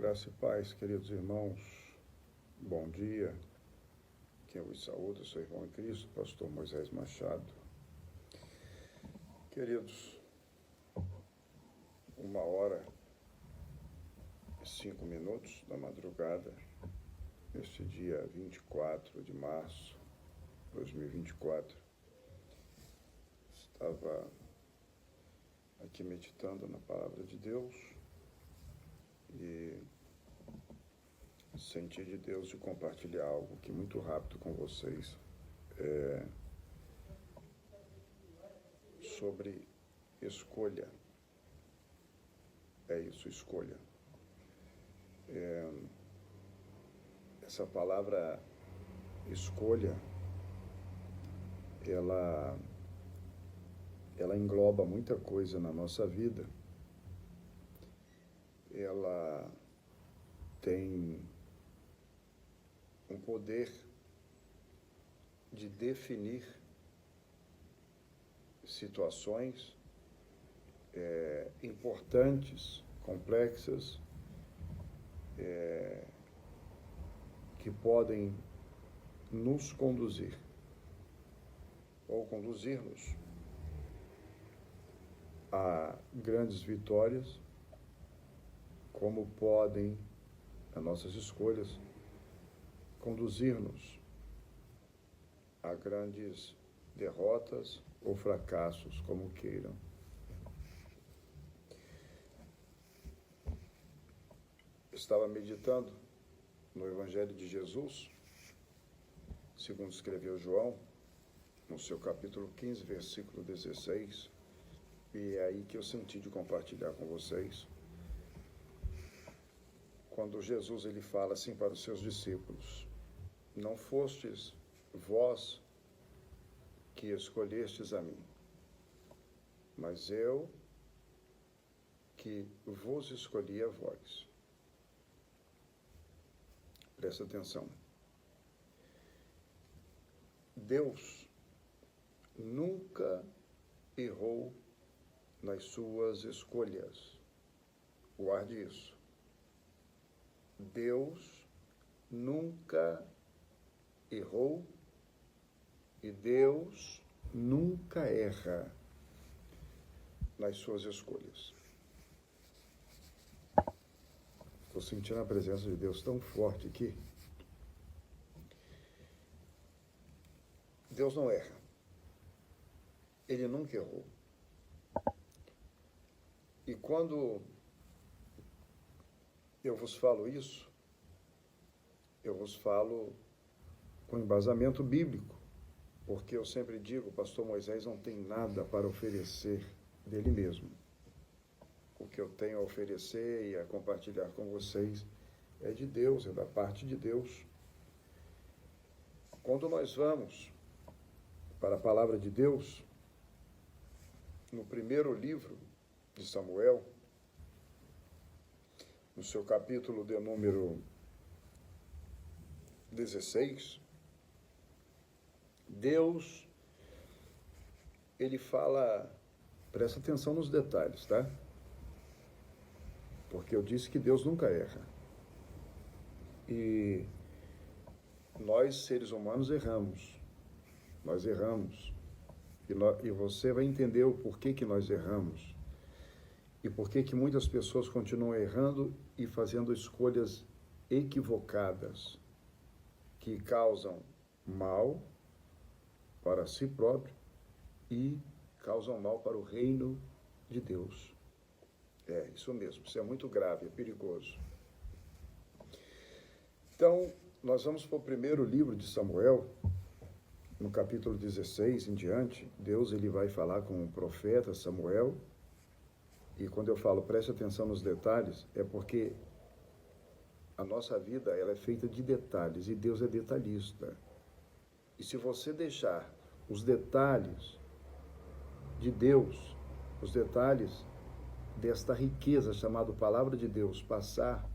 Graça e paz, queridos irmãos, bom dia. Quem vos saúda, sou irmão em Cristo, pastor Moisés Machado. Queridos, 1h05 da madrugada, neste dia 24 de março de 2024, estava aqui meditando na palavra de Deus e senti de Deus de compartilhar algo que muito rápido com vocês sobre escolha. É isso, escolha. Essa palavra escolha, ela engloba muita coisa na nossa vida. Ela tem um poder de definir situações importantes, complexas, que podem nos conduzir ou conduzir-nos a grandes vitórias, como podem as nossas escolhas conduzir-nos a grandes derrotas ou fracassos, como queiram. Estava meditando no Evangelho de Jesus, segundo escreveu João, no seu capítulo 15, versículo 16, e é aí que eu senti de compartilhar com vocês. Quando Jesus ele fala assim para os seus discípulos: não fostes vós que escolhestes a mim, mas eu que vos escolhi a vós. Presta atenção. Deus nunca errou nas suas escolhas. Guarde isso. Deus nunca errou e Deus nunca erra nas suas escolhas. Estou sentindo a presença de Deus tão forte aqui. Deus não erra. Ele nunca errou. E quando eu vos falo isso, eu vos falo com embasamento bíblico, porque eu sempre digo, o pastor Moisés não tem nada para oferecer dele mesmo. O que eu tenho a oferecer e a compartilhar com vocês é de Deus, é da parte de Deus. Quando nós vamos para a palavra de Deus, no primeiro livro de Samuel, no seu capítulo de número 16, Deus, ele fala, presta atenção nos detalhes, tá? Porque eu disse que Deus nunca erra. E nós, seres humanos, erramos. Nós erramos. E você vai entender o porquê que nós erramos. E porquê que muitas pessoas continuam errando e fazendo escolhas equivocadas, que causam mal para si próprio e causam mal para o reino de Deus. É, isso mesmo, isso é muito grave, é perigoso. Então, nós vamos para o primeiro livro de Samuel, no capítulo 16 em diante. Deus ele vai falar com o profeta Samuel, e quando eu falo preste atenção nos detalhes, é porque a nossa vida ela é feita de detalhes, e Deus é detalhista. E se você deixar os detalhes de Deus, os detalhes desta riqueza chamada palavra de Deus passar,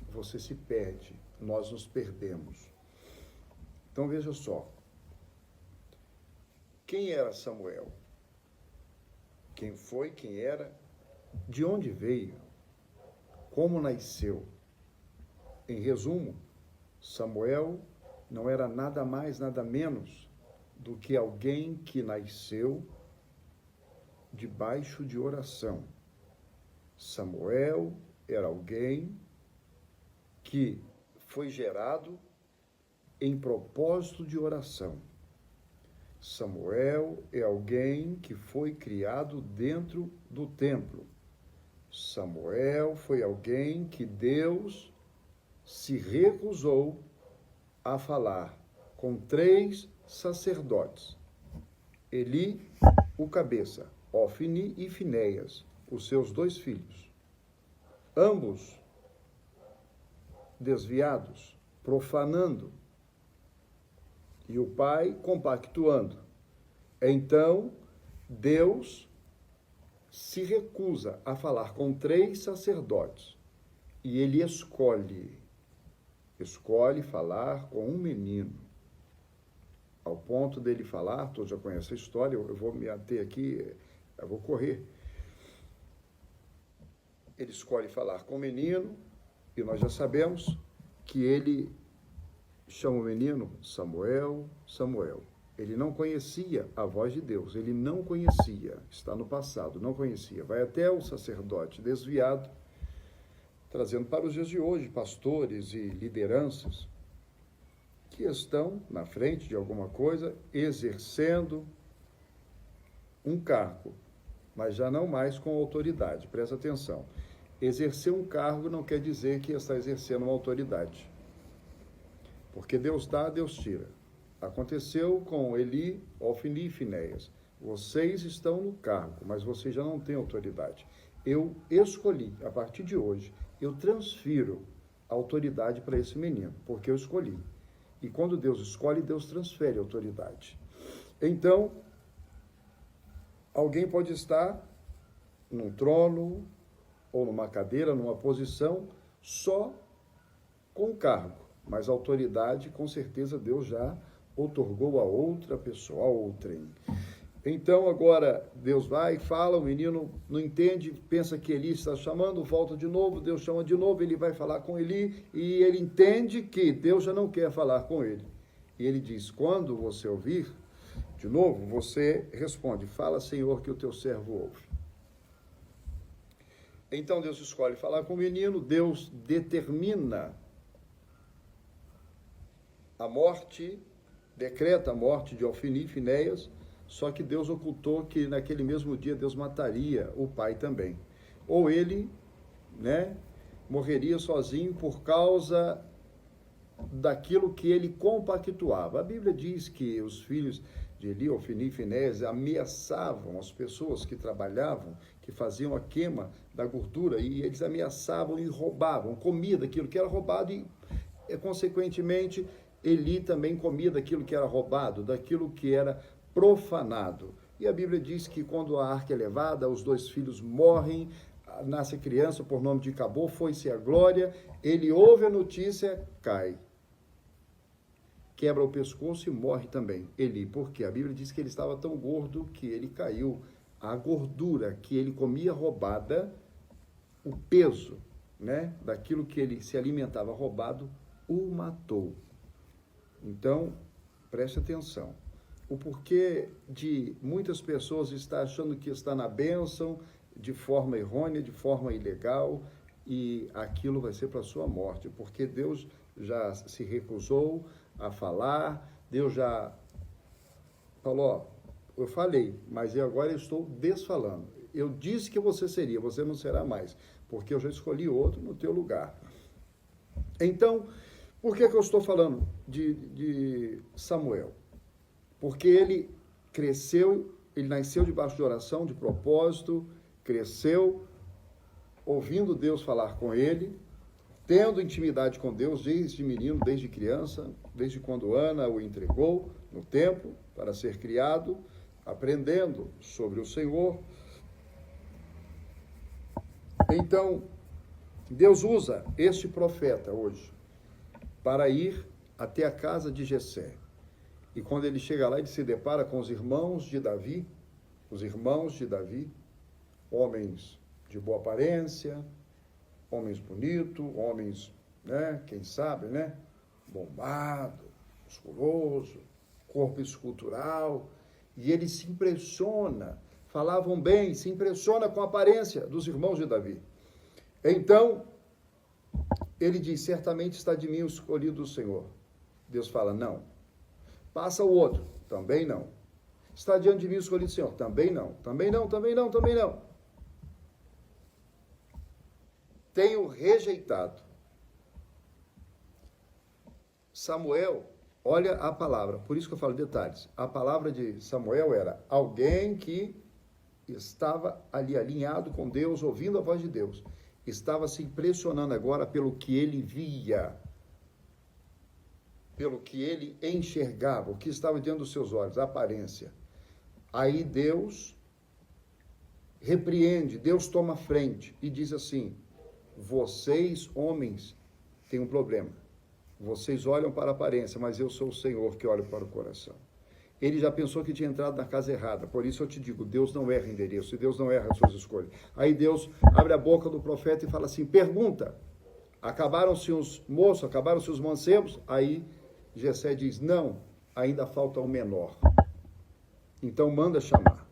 você se perde, nós nos perdemos. Então veja só, quem era Samuel? Quem foi, quem era, de onde veio, como nasceu? Em resumo, Samuel não era nada mais, nada menos do que alguém que nasceu debaixo de oração. Samuel era alguém que foi gerado em propósito de oração. Samuel é alguém que foi criado dentro do templo. Samuel foi alguém que Deus se recusou a falar com 3 sacerdotes. Eli, o cabeça, Ofni e Finéias, os seus 2 filhos. Ambos desviados, profanando, e o pai compactuando. Então, Deus se recusa a falar com 3 sacerdotes e ele escolhe falar com um menino. Ao ponto dele falar, todos já conhecem a história, eu vou me ater aqui, eu vou correr. Ele escolhe falar com o menino e nós já sabemos que ele chama o menino Samuel, Samuel. Ele não conhecia a voz de Deus, ele não conhecia, está no passado, não conhecia. Vai até o sacerdote desviado, trazendo para os dias de hoje pastores e lideranças que estão na frente de alguma coisa, exercendo um cargo, mas já não mais com autoridade. Presta atenção. Exercer um cargo não quer dizer que está exercendo uma autoridade. Porque Deus dá, Deus tira. Aconteceu com Eli, Ofni e Finéias. Vocês estão no cargo, mas vocês já não têm autoridade. Eu escolhi, a partir de hoje, eu transfiro a autoridade para esse menino, porque eu escolhi. E quando Deus escolhe, Deus transfere a autoridade. Então, alguém pode estar num trono, ou numa cadeira, numa posição, só com cargo. Mas a autoridade, com certeza, Deus já outorgou a outra pessoa, a outrem. Então, agora, Deus vai, fala, o menino não entende, pensa que Eli está chamando, volta de novo, Deus chama de novo, ele vai falar com Eli, e ele entende que Deus já não quer falar com ele. E ele diz, quando você ouvir, de novo, você responde, fala, Senhor, que o teu servo ouve. Então, Deus escolhe falar com o menino, Deus determina a morte, decreta a morte de Ofni e Finéias, só que Deus ocultou que naquele mesmo dia Deus mataria o pai também. Ou ele, morreria sozinho por causa daquilo que ele compactuava. A Bíblia diz que os filhos de Eli, Ofni e Finéias ameaçavam as pessoas que trabalhavam, que faziam a queima da gordura, e eles ameaçavam e roubavam, comia daquilo que era roubado e, consequentemente, Eli também comia daquilo que era roubado, daquilo que era profanado. E a Bíblia diz que quando a arca é levada, os 2 filhos morrem, nasce a criança por nome de Cabô, foi-se a glória, ele ouve a notícia, cai. Quebra o pescoço e morre também, Eli, porque a Bíblia diz que ele estava tão gordo que ele caiu. A gordura que ele comia roubada, o peso, daquilo que ele se alimentava roubado, o matou. Então, preste atenção. O porquê de muitas pessoas estar achando que está na bênção de forma errônea, de forma ilegal, e aquilo vai ser para a sua morte, porque Deus já se recusou a falar, Deus já falou, eu falei, mas agora eu estou desfalando. Eu disse que você seria, você não será mais, porque eu já escolhi outro no teu lugar. Então, por que eu estou falando de Samuel? Porque ele cresceu, ele nasceu debaixo de oração, de propósito, cresceu ouvindo Deus falar com ele, tendo intimidade com Deus desde menino, desde criança, desde quando Ana o entregou no templo para ser criado, aprendendo sobre o Senhor. Então, Deus usa este profeta hoje para ir até a casa de Jessé. E quando ele chega lá, ele se depara com os irmãos de Davi, homens de boa aparência, homens bonitos, homens né? Quem sabe, né? Bombado, musculoso, corpo escultural, e ele se impressiona, falavam bem, se impressiona com a aparência dos irmãos de Davi. Então, ele diz, certamente está de mim o escolhido do Senhor. Deus fala, não. Passa o outro, também não. Está diante de mim o escolhido do Senhor, também não. Também não, também não, também não. Tenho rejeitado. Samuel, olha a palavra, por isso que eu falo detalhes. A palavra de Samuel era alguém que estava ali alinhado com Deus, ouvindo a voz de Deus. Estava se impressionando agora pelo que ele via, pelo que ele enxergava, o que estava diante dos seus olhos, a aparência. Aí Deus repreende, Deus toma frente e diz assim, vocês, homens, têm um problema. Vocês olham para a aparência, mas eu sou o Senhor que olha para o coração. Ele já pensou que tinha entrado na casa errada, por isso eu te digo, Deus não erra endereço, e Deus não erra as suas escolhas. Aí Deus abre a boca do profeta e fala assim, pergunta, acabaram-se os moços, acabaram-se os mancebos? Aí Jessé diz, não, ainda falta o menor. Então manda chamar.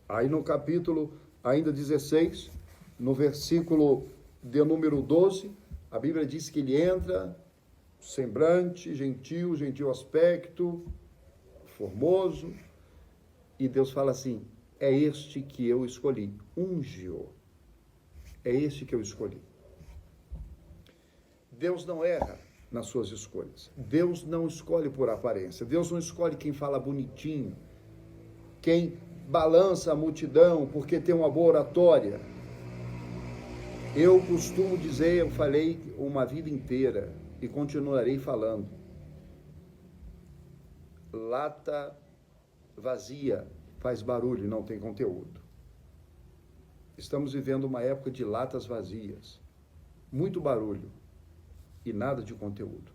Aí no capítulo ainda 16, no versículo de número 12, a Bíblia diz que ele entra, semblante, gentil aspecto, formoso, e Deus fala assim, é este que eu escolhi, unge-o. É este que eu escolhi. Deus não erra nas suas escolhas. Deus não escolhe por aparência. Deus não escolhe quem fala bonitinho, quem balança a multidão porque tem uma boa oratória. Eu costumo dizer, eu falei uma vida inteira e continuarei falando. Lata vazia faz barulho e não tem conteúdo. Estamos vivendo uma época de latas vazias. Muito barulho e nada de conteúdo.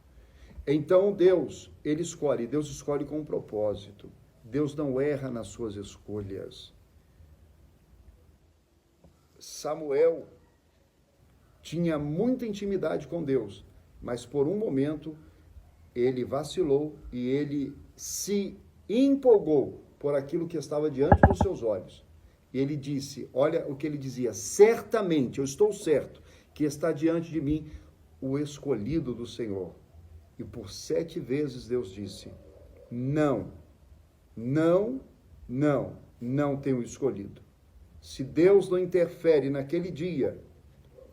Então Deus, ele escolhe, Deus escolhe com um propósito. Deus não erra nas suas escolhas. Samuel tinha muita intimidade com Deus, mas por um momento ele vacilou e ele se empolgou por aquilo que estava diante dos seus olhos. E ele disse, olha o que ele dizia, certamente, eu estou certo, que está diante de mim o escolhido do Senhor. E por 7 vezes Deus disse, não tenho escolhido. Se Deus não interfere naquele dia,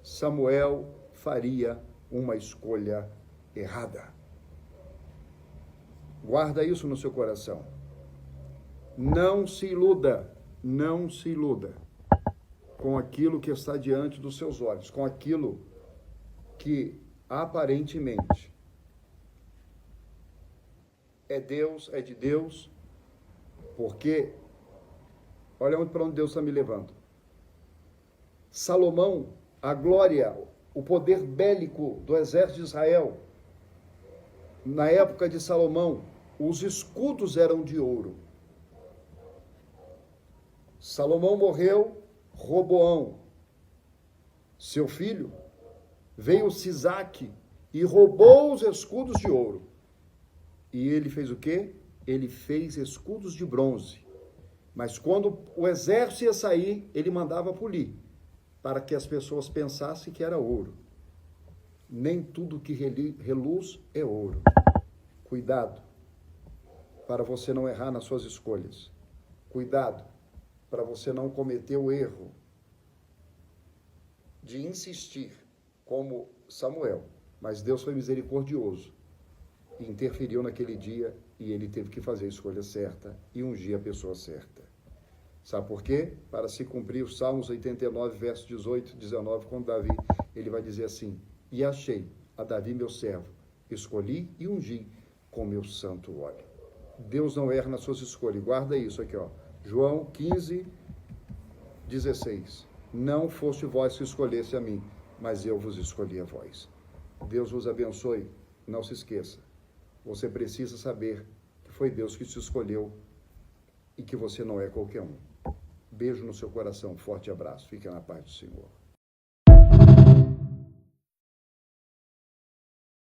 Samuel faria uma escolha errada. Guarda isso no seu coração. Não se iluda com aquilo que está diante dos seus olhos, com aquilo que aparentemente é Deus, é de Deus, porque olha para onde Deus está me levando. Salomão, a glória, o poder bélico do exército de Israel, na época de Salomão, os escudos eram de ouro. Salomão morreu, Roboão, seu filho, veio Sisaque e roubou os escudos de ouro. E ele fez o quê? Ele fez escudos de bronze. Mas quando o exército ia sair, ele mandava polir, para que as pessoas pensassem que era ouro. Nem tudo que reluz é ouro. Cuidado, para você não errar nas suas escolhas. Cuidado, para você não cometer o erro de insistir, como Samuel. Mas Deus foi misericordioso e interferiu naquele dia e ele teve que fazer a escolha certa e ungir a pessoa certa. Sabe por quê? Para se cumprir os Salmos 89, versos 18 e 19, com Davi, ele vai dizer assim, e achei a Davi meu servo, escolhi e ungi com meu santo óleo. Deus não erra nas suas escolhas. Guarda isso aqui, ó. João 15, 16. Não foste vós que escolhesse a mim, mas eu vos escolhi a vós. Deus vos abençoe. Não se esqueça. Você precisa saber que foi Deus que te escolheu e que você não é qualquer um. Beijo no seu coração. Forte abraço. Fique na paz do Senhor.